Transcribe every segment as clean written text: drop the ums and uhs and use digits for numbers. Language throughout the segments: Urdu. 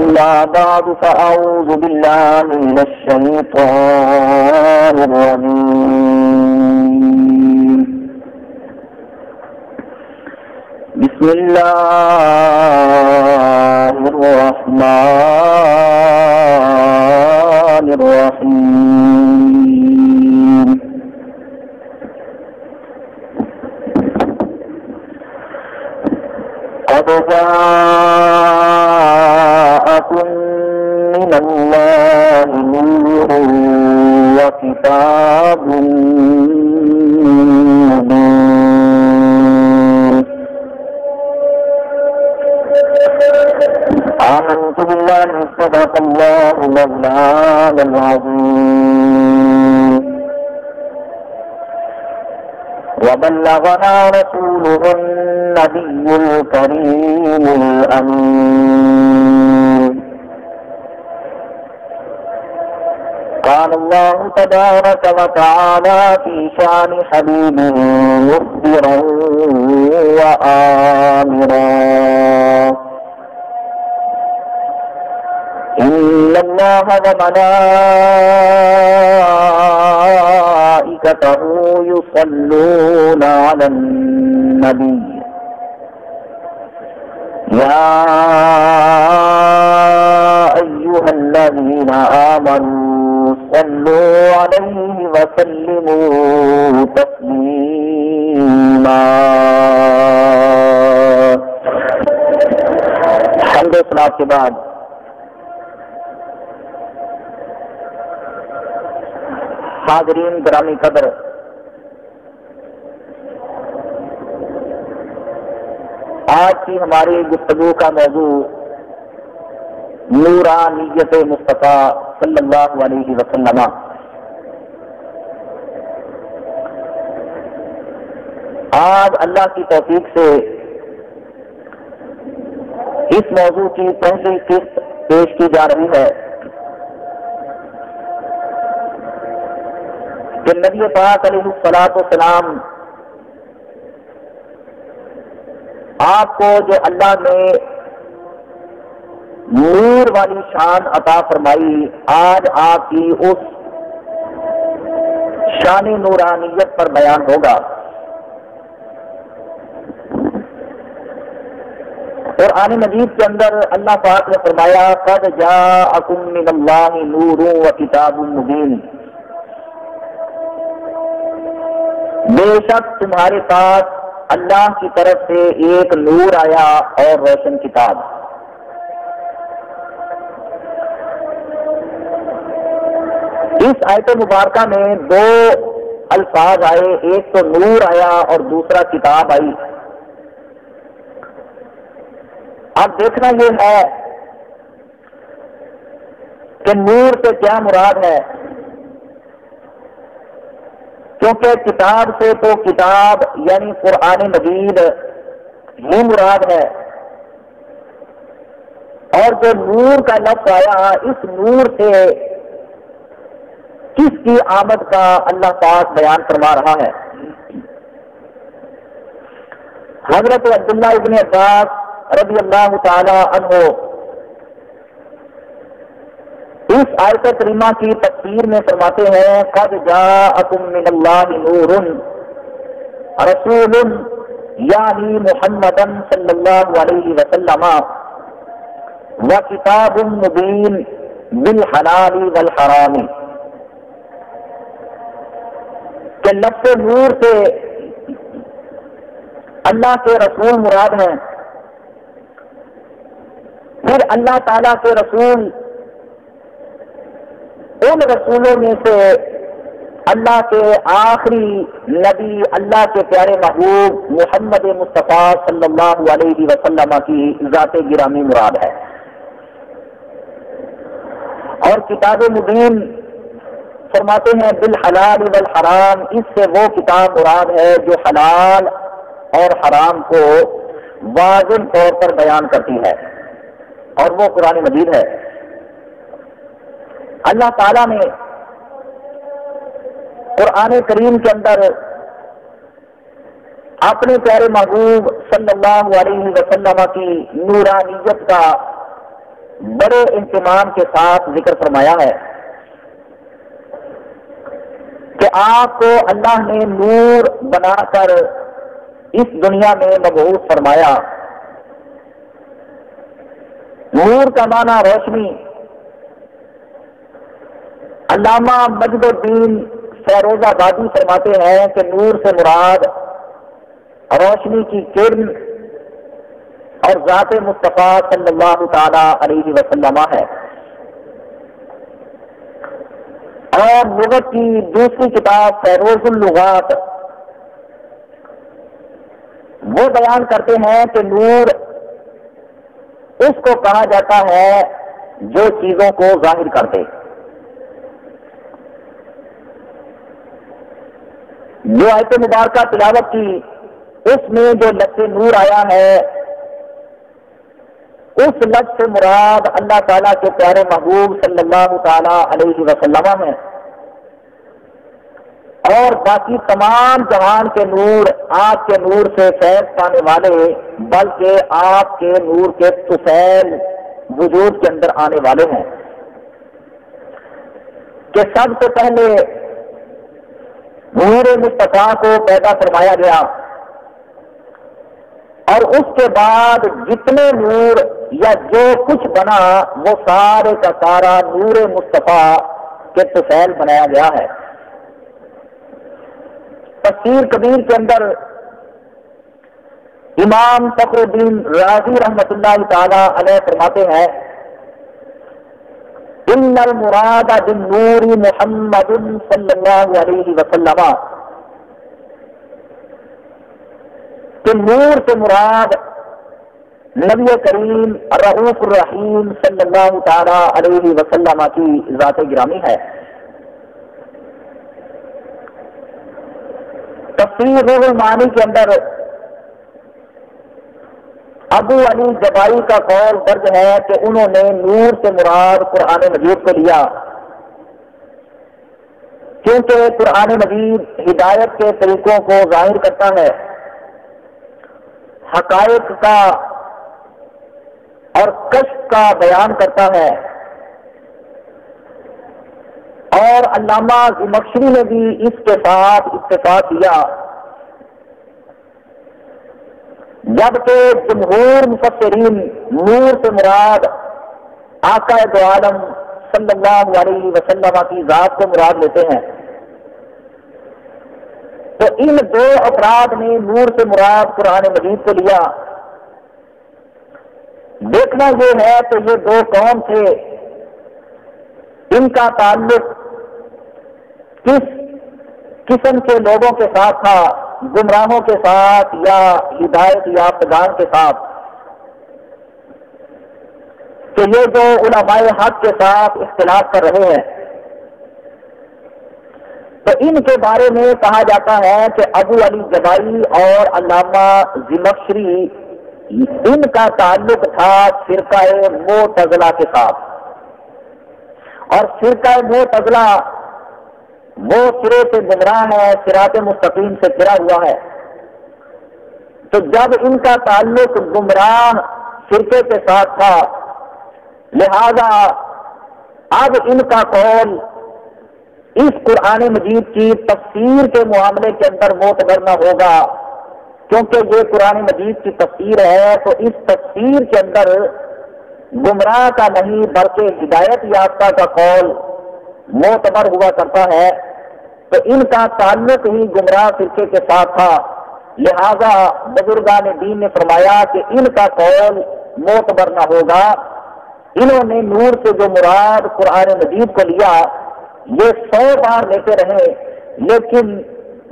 أما بعد فأعوذ بالله من الشيطان الرجيم بسم الله الرحمن الرحيم قد جاءكم من الله نور وكتاب مبين آمنت بالله صدق الله مولانا العظيم وبلغنا رسوله النبي الكريم الأمين قال الله تبارك وتعالى في شان حبيبه مخبرا وآمرا إن الله وملائكته يصلون على النبي يا أيها الذين آمنوا صلوا عليه وسلموا تسليما حمد و ثنا کے بعد حاضرین گرامی قدر، آج کی ہماری گفتگو کا موضوع نورانیت مصطفیٰ صلی اللہ علیہ وسلم۔ آج اللہ کی توفیق سے اس موضوع کی پہلی قسط پیش کی جا رہی ہے کہ نبی پاک علیہ الصلوۃ والسلام آپ کو جو اللہ نے نور والی شان عطا فرمائی، آج آپ کی اس شان نورانیت پر بیان ہوگا۔ قرآن مجید کے اندر اللہ پاک نے فرمایا قد جاءکم من اللہ نور و کتاب مبین، بے شک تمہارے پاس اللہ کی طرف سے ایک نور آیا اور روشن کتاب۔ اس آیت مبارکہ میں دو الفاظ آئے، ایک تو نور آیا اور دوسرا کتاب آئی۔ اب دیکھنا یہ ہے کہ نور سے کیا مراد ہے، کیونکہ کتاب سے تو کتاب یعنی قرآن مجید ہی مراد ہے، اور جو نور کا لفظ آیا اس نور سے کس کی آمد کا اللہ پاک بیان فرما رہا ہے۔ حضرت عبداللہ ابن عباس رضی اللہ تعالی عنہ اس آیت کریمہ کی تفسیر میں فرماتے ہیں قد جاءکم من اللہ نور رسول یعنی محمد صلی اللہ علیہ وسلم و کتاب مبین بالحلال والحرام، کہ لفظ نور سے اللہ کے رسول مراد ہیں، پھر اللہ تعالیٰ کے رسول ان رسولوں میں سے اللہ کے آخری نبی اللہ کے پیارے محبوب محمد مصطفیٰ صلی اللہ علیہ وسلم کی ذات گرامی مراد ہے۔ اور کتاب مبین فرماتے ہیں بالحلال والحرام، اس سے وہ کتاب مراد ہے جو حلال اور حرام کو واضح طور پر بیان کرتی ہے، اور وہ قرآن مجید ہے۔ اللہ تعالیٰ نے قرآن کریم کے اندر اپنے پیارے محبوب صلی اللہ علیہ وسلم کی نورانیت کا بڑے اہتمام کے ساتھ ذکر فرمایا ہے کہ آپ کو اللہ نے نور بنا کر اس دنیا میں مبعوث فرمایا۔ نور کا معنی روشنی۔ علامہ مجد الدین فیروز آبادی فرماتے ہیں کہ نور سے مراد روشنی کی کرن اور ذات مصطفیٰ صلی اللہ تعالی علیہ وسلم ہے۔ اور لغت کی دوسری کتاب فیروز اللغات وہ بیان کرتے ہیں کہ نور اس کو کہا جاتا ہے جو چیزوں کو ظاہر کر دے۔ جو آیت مبارکہ تلاوت کی اس میں جو لفظ نور آیا ہے اس لفظ سے مراد اللہ تعالیٰ کے پیارے محبوب صلی اللہ تعالی علیہ وسلم ہے، اور باقی تمام جہان کے نور آپ کے نور سے فیض پانے والے بلکہ آپ کے نور کے طفیل وجود کے اندر آنے والے ہیں کہ سب سے پہلے نور مصطفیٰ کو پیدا فرمایا گیا، اور اس کے بعد جتنے نور یا جو کچھ بنا وہ سارے کا سارا نور مصطفیٰ کے طفیل بنایا گیا ہے۔ تفسیر کبیر کے اندر امام فخر الدین رازی رحمۃ اللہ تعالی علیہ فرماتے ہیں ان المراد بالنور محمد صلی اللہ علیہ وسلم، کہ نور سے مراد نبی کریم الرؤوف الرحیم صلی اللہ تعالی علیہ وسلم کی ذات گرامی ہے۔ تفسیر روح المعانی کے اندر ابو علی جبائی کا قول درج ہے کہ انہوں نے نور سے مراد قرآن مجید کو لیا، کیونکہ قرآن مجید ہدایت کے طریقوں کو ظاہر کرتا ہے، حقائق کا اور کشف کا بیان کرتا ہے۔ اور علامہ زمخشری نے بھی اس کے ساتھ اتفاق کیا، جبکہ جمہور مفسرین نور سے مراد آقا دو عالم صلی اللہ علیہ وسلم کی ذات کو مراد لیتے ہیں۔ تو ان دو افراد نے نور سے مراد قرآن مجید کو لیا۔ دیکھنا یہ ہے تو یہ دو قوم تھے، ان کا تعلق کس قسم کے لوگوں کے ساتھ تھا، گمراہوں کے ساتھ یا ہدایت یافتگان کے ساتھ؟ کہ یہ جو علماء حق کے ساتھ اختلاف کر رہے ہیں، تو ان کے بارے میں کہا جاتا ہے کہ ابو علی جبائی اور علامہ زمخشری ان کا تعلق تھا فرقہ معتزلہ کے ساتھ، اور فرقہ معتزلہ وہ سرے سے گمراہ ہے، صراط مستقیم سے گرا ہوا ہے۔ تو جب ان کا تعلق گمراہ فرقے کے ساتھ تھا، لہذا اب ان کا قول اس قرآن مجید کی تفسیر کے معاملے کے اندر معتبر نہ ہوگا، کیونکہ یہ قرآن مجید کی تفسیر ہے، تو اس تفسیر کے اندر گمراہ کا نہیں بلکہ ہدایت یافتہ کا قول معتبر ہوا کرتا ہے۔ تو ان کا تعلق ہی گمراہ فرقے کے ساتھ تھا، لہذا بزرگان دین نے فرمایا کہ ان کا قول معتبر نہ ہوگا۔ انہوں نے نور سے جو مراد قرآن مجید کو لیا، یہ 100 بار لیتے رہے، لیکن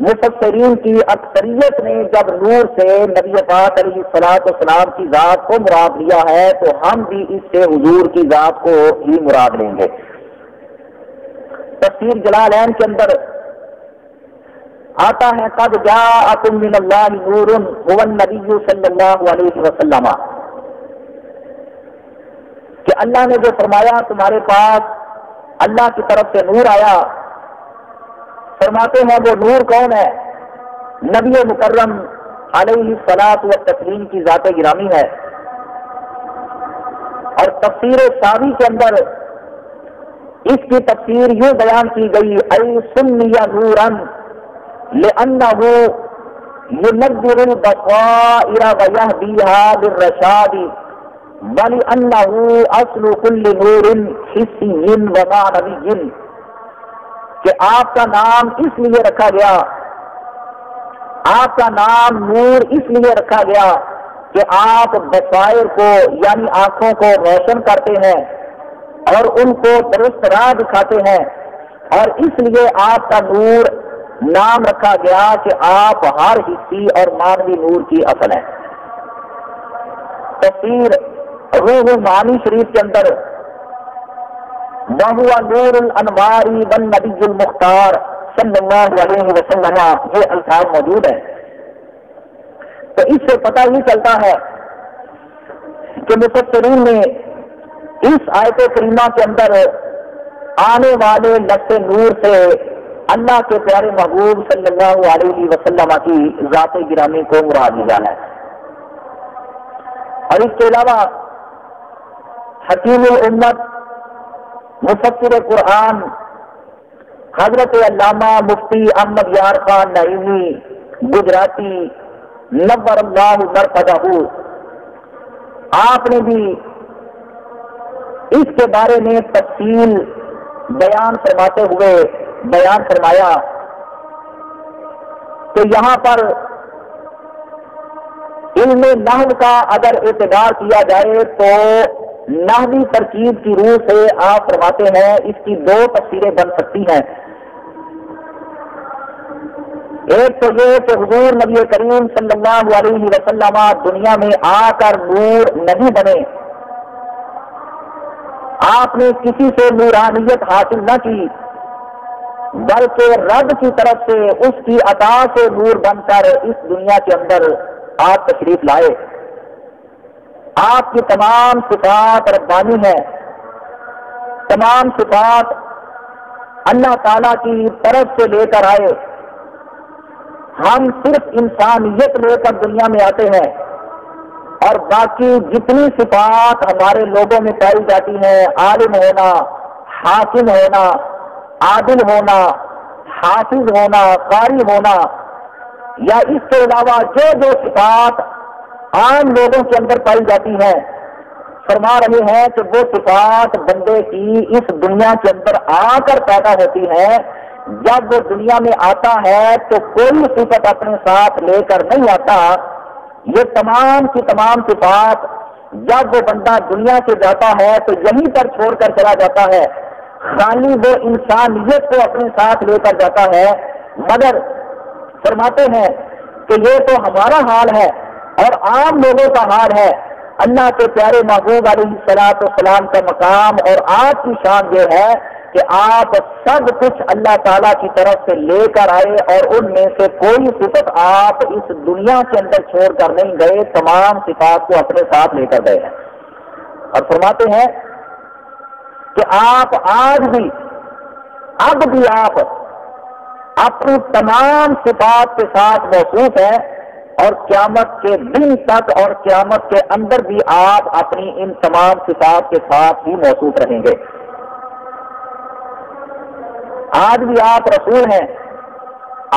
مفسرین کی اکثریت نے جب نور سے نبی پاک علیہ السلام کی ذات کو مراد لیا ہے، تو ہم بھی اس سے حضور کی ذات کو ہی مراد لیں گے۔ تفسیر جلالین کے اندر آتا ہے قد جاءکم من اللہ نور هو النبی صلی اللہ علیہ وسلم، کہ اللہ نے جو فرمایا تمہارے پاس اللہ کی طرف سے نور آیا، فرماتے ہیں وہ نور کون ہے؟ نبی مکرم علیہ الصلاۃ والتسلیم کی ذات گرامی ہے۔ اور تفسیر ساوی کے اندر اس کی تفسیر یوں بیان کی گئی، ای سمی نورا لأنه ينور البصائر ويهديها للرشاد ولأنه اصل كل نور حسی ومعنوی، کہ آپ کا نام اس لیے رکھا گیا، آپ کا نام نور اس لیے رکھا گیا کہ آپ بصائر کو یعنی آنکھوں کو روشن کرتے ہیں اور ان کو درست راہ دکھاتے ہیں، اور اس لیے آپ کا نور نام رکھا گیا کہ آپ ہر حصی اور مانوی نور کی اصل ہیں۔ تفسیر روح المعانی شریف کے اندر وَهُوَ نُورُ الْأَنْوَارِ وَالنَّبِيُّ الْمُخْتَارِ صلی اللہ علیہ وسلم یہ الفاظ موجود ہیں۔ تو اس سے پتہ یہ چلتا ہے کہ مفسرین نے اس آیت کریمہ کے اندر آنے والے لفظ نور سے اللہ کے پیارے محبوب صلی اللہ علیہ وسلم کی ذات گرامی کو مراد لیا ہے، اور اس کے علاوہ حکیم الامت مفسر قرآن حضرت علامہ مفتی احمد یار خان نعیمی گجراتی نور اللہ مرقدہ، آپ نے بھی اس کے بارے میں تفصیل بیان فرماتے ہوئے بیان فرمایا کہ یہاں پر علم نحو کا اگر اعتبار کیا جائے تو نحوی ترکیب کی روح سے آپ فرماتے ہیں اس کی دو تفسیریں بن سکتی ہیں۔ ایک تو یہ کہ حضور نبی کریم صلی اللہ علیہ وسلم دنیا میں آ کر نور نہیں بنے، آپ نے کسی سے نورانیت حاصل نہ کی بلکہ رب کی طرف سے اس کی عطا سے نور بن کر اس دنیا کے اندر آپ تشریف لائے۔ آپ کی تمام صفات ربانی ہیں، تمام صفات اللہ تعالیٰ کی طرف سے لے کر آئے، ہم صرف انسانیت لے کر دنیا میں آتے ہیں، اور باقی جتنی صفات ہمارے لوگوں میں پائی جاتی ہیں، عالم ہونا، حاکم ہونا، عادل ہونا، حافظ ہونا، قاری ہونا، یا اس کے علاوہ جو صفات عام لوگوں کے اندر پائی جاتی ہیں، فرما رہے ہیں کہ وہ صفات بندے کی اس دنیا کے اندر آ کر پیدا ہوتی ہیں۔ جب وہ دنیا میں آتا ہے تو کوئی صفت اپنے ساتھ لے کر نہیں آتا، یہ تمام کی تمام صفات جب وہ بندہ دنیا سے جاتا ہے تو یہیں پر چھوڑ کر چلا جاتا ہے، خالی وہ انسانیت کو اپنے ساتھ لے کر جاتا ہے۔ مگر فرماتے ہیں کہ یہ تو ہمارا حال ہے اور عام لوگوں کا حال ہے، اللہ کے پیارے محبوب علیہ الصلوۃ والسلام کا مقام اور آپ کی شان یہ ہے کہ آپ سب کچھ اللہ تعالیٰ کی طرف سے لے کر آئے، اور ان میں سے کوئی صفت آپ اس دنیا کے اندر چھوڑ کر نہیں گئے، تمام صفات کو اپنے ساتھ لے کر گئے ہیں۔ اور فرماتے ہیں کہ آپ آج بھی اب بھی آپ اپنی تمام صفات کے ساتھ موصوف ہیں، اور قیامت کے دن تک اور قیامت کے اندر بھی آپ اپنی ان تمام صفات کے ساتھ ہی موصوف رہیں گے۔ آج بھی آپ رسول ہیں،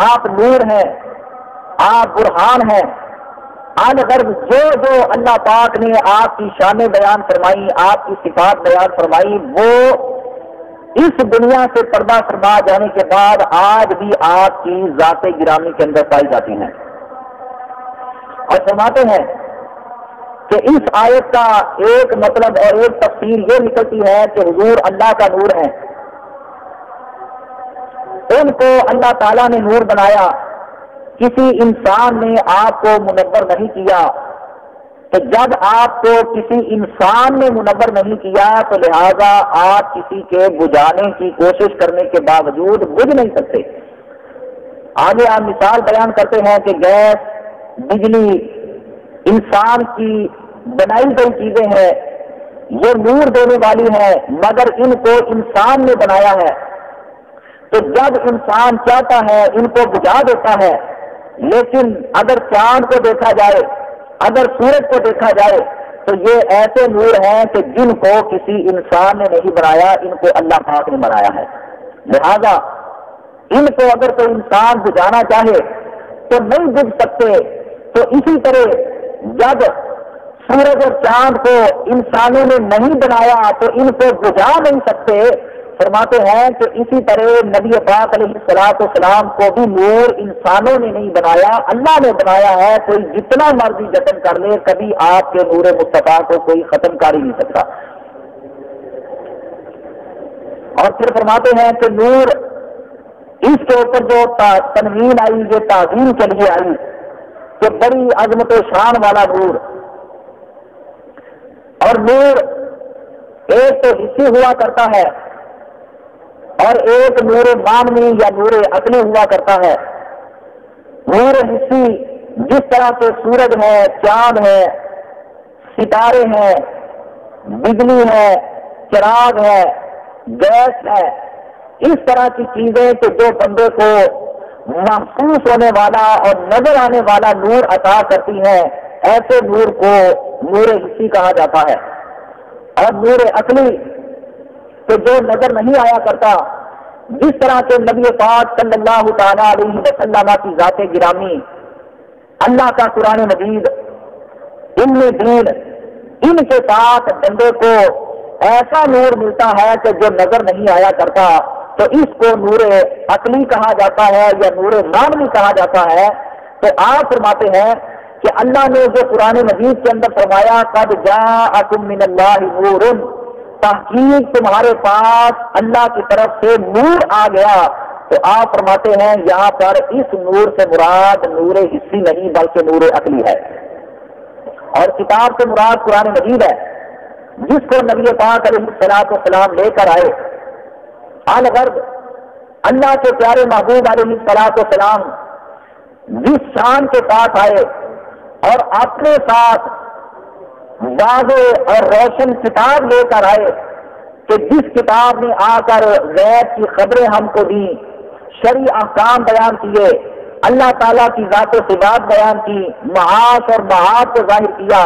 آپ نور ہیں، آپ برہان ہیں۔ الغرض جو اللہ پاک نے آپ کی شانیں بیان فرمائی، آپ کی صفات بیان فرمائی، وہ اس دنیا سے پردہ فرما جانے کے بعد آج بھی آپ کی ذات گرامی کے اندر پائی جاتی ہیں۔ اور فرماتے ہیں کہ اس آیت کا ایک مطلب اور ایک تفسیر یہ نکلتی ہے کہ حضور اللہ کا نور ہے، ان کو اللہ تعالیٰ نے نور بنایا، کسی انسان نے آپ کو منور نہیں کیا، تو جب آپ کو کسی انسان نے منور نہیں کیا تو لہذا آپ کسی کے بجھانے کی کوشش کرنے کے باوجود بجھ نہیں سکتے۔ آگے آپ مثال بیان کرتے ہیں کہ گیس، بجلی انسان کی بنائی گئی چیزیں ہیں، یہ نور دینے والی ہیں، مگر ان کو انسان نے بنایا ہے، تو جب انسان چاہتا ہے ان کو بجھا دیتا ہے۔ لیکن اگر چاند کو دیکھا جائے، اگر سورج کو دیکھا جائے تو یہ ایسے نور ہیں کہ جن کو کسی انسان نے نہیں بنایا، ان کو اللہ پاک نے بنایا ہے. لہذا ان کو اگر کوئی انسان بجھانا چاہے تو نہیں بجھ سکتے. تو اسی طرح جب سورج اور چاند کو انسانوں نے نہیں بنایا تو ان کو بجھا نہیں سکتے. فرماتے ہیں کہ اسی طرح نبی پاک علیہ الصلوۃ والسلام کو بھی نور انسانوں نے نہیں بنایا، اللہ نے بنایا ہے. کوئی جتنا مرضی جتن کر لے، کبھی آپ کے نور مصطفیٰ کو کوئی ختم کر ہی نہیں سکتا. اور پھر فرماتے ہیں کہ نور، اس کے اوپر جو تنوین آئی یہ تعظیم کے لیے آئی کہ بڑی عظمت و شان والا نور. اور نور ایک تو حصی ہوا کرتا ہے اور ایک نور معنوی یا نور عقلی ہوا کرتا ہے. نور حصی جس طرح سے سورج ہے، چاند ہے، ستارے ہیں، بجلی ہے، چراغ ہے، گیس ہے، اس طرح کی چیزیں کہ جو بندے کو محسوس ہونے والا اور نظر آنے والا نور عطا کرتی ہیں، ایسے نور کو نور حصی کہا جاتا ہے. اور نور عقلی کہ جو نظر نہیں آیا کرتا، جس طرح کے نبی پاک صلی اللہ تعالی علیہ وسلم کی ذات گرامی، اللہ کا قرآن مجید، علم دین، ان کے ساتھ بندے کو ایسا نور ملتا ہے کہ جو نظر نہیں آیا کرتا، تو اس کو نور عقلی کہا جاتا ہے یا نور معنوی کہا جاتا ہے. تو آپ فرماتے ہیں کہ اللہ نے جو قرآن مجید کے اندر فرمایا قد جاءکم من اللہ نور، تحقیق تمہارے پاس اللہ کی طرف سے نور آ گیا. تو آپ فرماتے ہیں یہاں پر اس نور سے مراد نور حصی نہیں بلکہ نور عقلی ہے. اور کتاب سے مراد قرآن مجید ہے جس کو نبی پاک علیہ الصلوۃ والسلام لے کر آئے. الغرض اللہ کے پیارے محبوب علیہ الصلوۃ والسلام جس شان کے ساتھ آئے اور اپنے ساتھ واضح اور روشن کتاب لے کر آئے کہ جس کتاب نے آ کر غیب کی خبریں ہم کو دی، شرعی احکام بیان کیے، اللہ تعالیٰ کی ذات و صفات بیان کی، معاش اور معاد کو ظاہر کیا.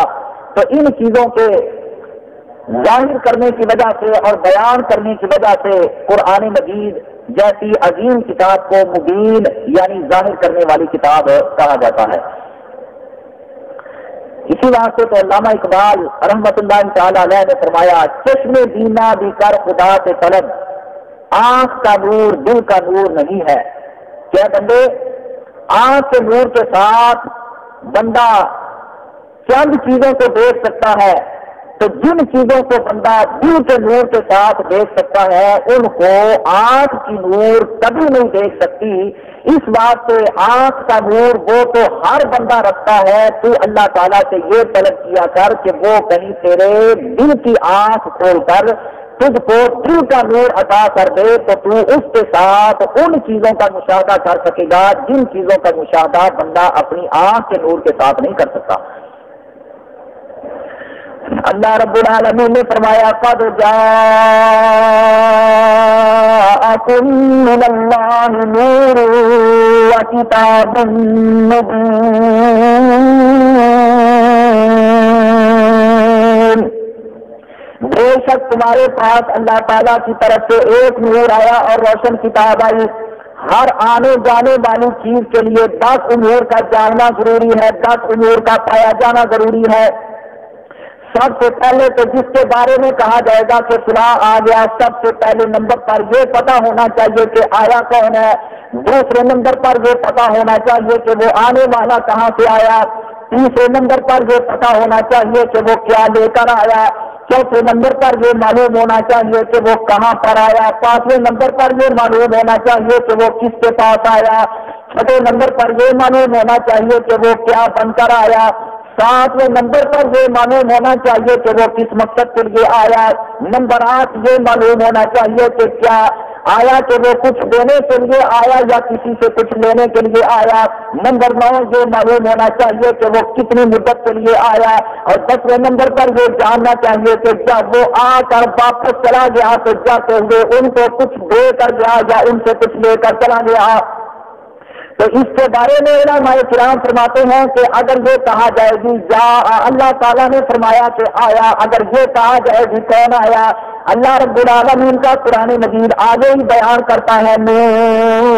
تو ان چیزوں کے ظاہر کرنے کی وجہ سے اور بیان کرنے کی وجہ سے قرآن مجید جیسی عظیم کتاب کو مبین یعنی ظاہر کرنے والی کتاب کہا جاتا ہے. اسی واسطے تو علامہ اقبال رحمۃ اللہ تعالی علیہ نے فرمایا چشم بینا بھی کر خدا سے طلب، آنکھ کا نور دل کا نور نہیں ہے. کیا بندے آنکھ کے نور کے ساتھ بندہ چند چیزوں کو دیکھ سکتا ہے، تو جن چیزوں کو بندہ دل کے نور کے ساتھ دیکھ سکتا ہے ان کو آنکھ کی نور کبھی نہیں دیکھ سکتی. اس بات سے آنکھ کا نور وہ تو ہر بندہ رکھتا ہے. تو اللہ تعالیٰ سے یہ طلب کیا کر کہ وہ کہیں تیرے دل کی آنکھ کھول کر تجھ کو دل کا نور عطا کر دے، تو تو اس کے ساتھ ان چیزوں کا مشاہدہ کر سکے گا جن چیزوں کا مشاہدہ بندہ اپنی آنکھ کے نور کے ساتھ نہیں کر سکتا. اللہ رب العالمین نے فرمایا قد جاءکم من اللہ نور وکتاب مبین، بے شک تمہارے پاس اللہ تعالیٰ کی طرف سے ایک نور آیا اور روشن کتاب آئی. ہر آنے جانے والی چیز کے لیے 10 امور کا جاننا ضروری ہے، 10 امور کا پایا جانا ضروری ہے. سب سے پہلے تو جس کے بارے میں کہا جائے گا کہ فلاں آ گیا، سب سے پہلے نمبر پر یہ پتہ ہونا چاہیے کہ آیا کون ہے. دوسرے نمبر پر یہ پتہ ہونا چاہیے کہ وہ آنے والا کہاں سے آیا. تیسرے نمبر پر یہ پتہ ہونا چاہیے کہ وہ کیا لے کر آیا. چوتھے نمبر پر یہ معلوم ہونا چاہیے کہ وہ کہاں پر آیا. پانچویں نمبر پر یہ معلوم ہونا چاہیے کہ وہ کس کے پاس آیا. چھٹے نمبر پر یہ معلوم ہونا چاہیے کہ وہ کیا بن کر آیا. ساتویں نمبر پر یہ معلوم ہونا چاہیے کہ وہ کس مقصد کے لیے آیا. نمبر 8 یہ معلوم ہونا چاہیے کہ کیا آیا کہ وہ کچھ دینے کے لیے آیا یا کسی سے کچھ لینے کے لیے آیا. نمبر 9 یہ معلوم ہونا چاہیے کہ وہ کتنی مدت کے لیے آیا. اور 10ویں نمبر پر یہ جاننا چاہیے کہ جب وہ آ کر واپس چلا گیا تو جاتے ہوئے ان کو کچھ دے کر گیا یا ان سے کچھ لے کر چلا گیا. تو اس کے بارے میں علماء کرام فرماتے ہیں کہ اگر یہ کہا جائے گی یا اللہ تعالیٰ نے فرمایا کہ آیا، اگر یہ کہا جائے گی کون آیا، اللہ رب العالمین کا قرآن مجید آگے ہی بیان کرتا ہے نون